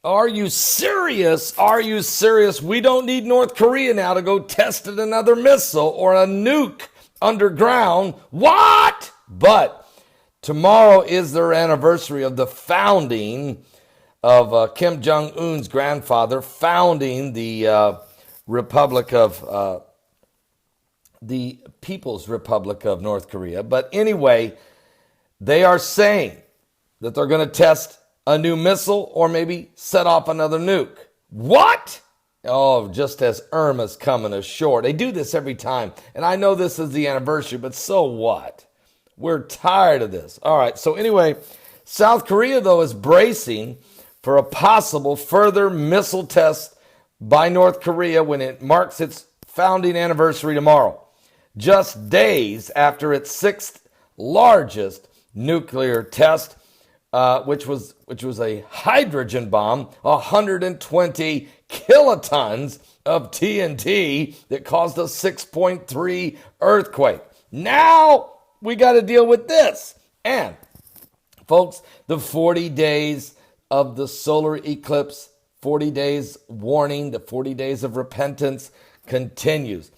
Are you serious? Are you serious? We don't need North Korea now to go test another missile or a nuke underground. What? But tomorrow is their anniversary of the founding of Kim Jong-un's grandfather, founding the Republic of the People's Republic of North Korea. But anyway, they are saying that they're going to test a new missile or maybe set off another nuke. What? Oh, just as Irma's coming ashore. They do this every time. And I know this is the anniversary, but so what? We're tired of this. All right. So anyway, South Korea, though, is bracing for a possible further missile test by North Korea when it marks its founding anniversary tomorrow, just days after its sixth largest nuclear test, which was a hydrogen bomb, 120 kilotons of TNT that caused a 6.3 earthquake. Now we got to deal with this. And folks, the 40 days of the solar eclipse, 40 days warning, the 40 days of repentance continues.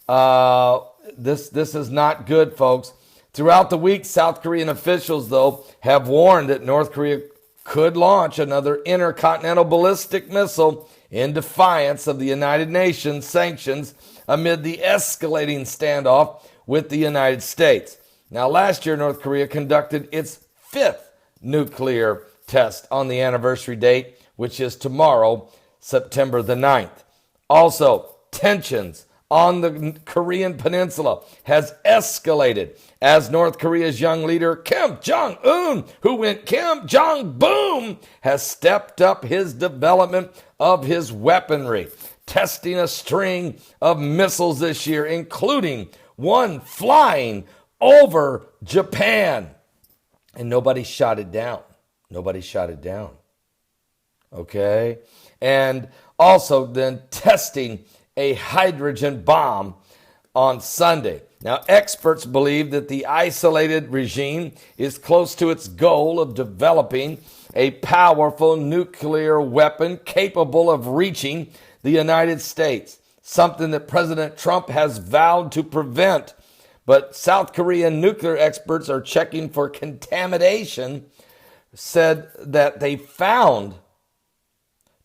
This is not good, folks. Throughout the week, South Korean officials, though, have warned that North Korea could launch another intercontinental ballistic missile in defiance of the United Nations sanctions amid the escalating standoff with the United States. Now, last year, North Korea conducted its fifth nuclear test on the anniversary date, which is tomorrow, September the 9th. Also, tensions on the Korean peninsula has escalated as North Korea's young leader Kim Jong-un, who went Kim Jong-boom, has stepped up his development of his weaponry, testing a string of missiles this year, including one flying over Japan. And nobody shot it down. Nobody shot it down. Okay? And also then testing a hydrogen bomb on Sunday. Now, experts believe that the isolated regime is close to its goal of developing a powerful nuclear weapon capable of reaching the United States, something that President Trump has vowed to prevent. But South Korean nuclear experts are checking for contamination, said that they found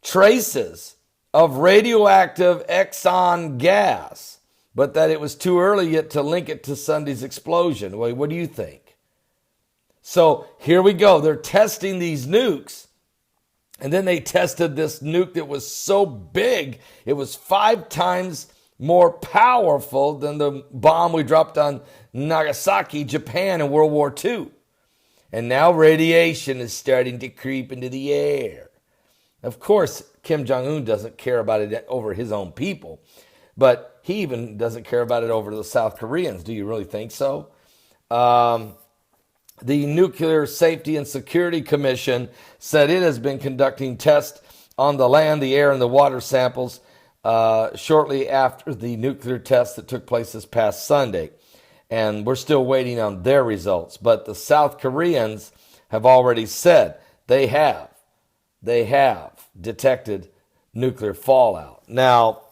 traces of radioactive Exxon gas, but that it was too early yet to link it to Sunday's explosion. Well, what do you think? So here we go. They're testing these nukes, and then they tested this nuke that was so big, it was 5 times more powerful than the bomb we dropped on Nagasaki, Japan in World War II. And now radiation is starting to creep into the air. Of course, Kim Jong-un doesn't care about it over his own people, but he even doesn't care about it over the South Koreans. Do you really think so? The Nuclear Safety and Security Commission said it has been conducting tests on the land, the air, and the water samples shortly after the nuclear test that took place this past Sunday. And we're still waiting on their results. But the South Koreans have already said they have detected nuclear fallout. Now,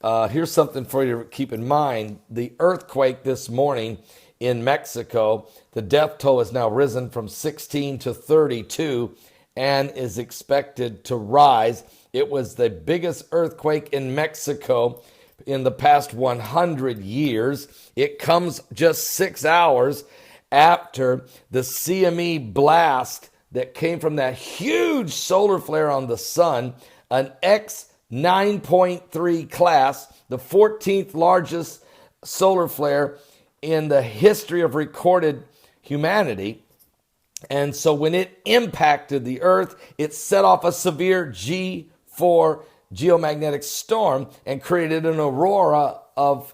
here's something for you to keep in mind. The earthquake this morning in Mexico, the death toll has now risen from 16 to 32 and is expected to rise. It was the biggest earthquake in Mexico in the past 100 years. It comes just 6 hours after the CME blast that came from that huge solar flare on the sun, an X 9.3 class, the 14th largest solar flare in the history of recorded humanity. And so when it impacted the earth, it set off a severe G4 geomagnetic storm and created an aurora of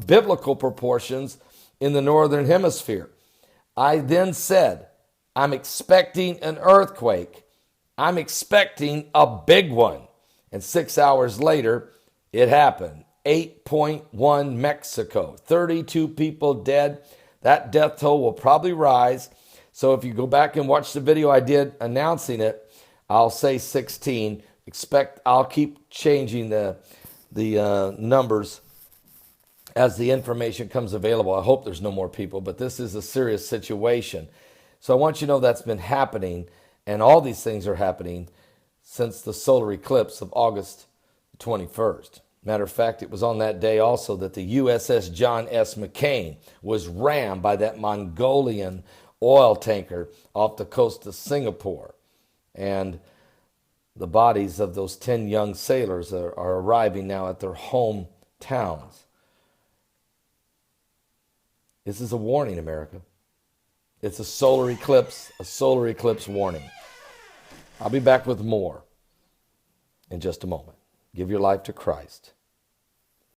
biblical proportions in the northern hemisphere. I then said, I'm expecting an earthquake. I'm expecting a big one. And 6 hours later, it happened. 8.1 Mexico, 32 people dead. That death toll will probably rise. So if you go back and watch the video I did announcing it, I'll say 16. I'll keep changing the numbers as the information comes available. I hope there's no more people, but this is a serious situation. So I want you to know that's been happening, and all these things are happening since the solar eclipse of August 21st. Matter of fact, it was on that day also that the USS John S. McCain was rammed by that Mongolian oil tanker off the coast of Singapore. And the bodies of those 10 young sailors are arriving now at their hometowns. This is a warning, America. It's a solar eclipse warning. I'll be back with more in just a moment. Give your life to Christ.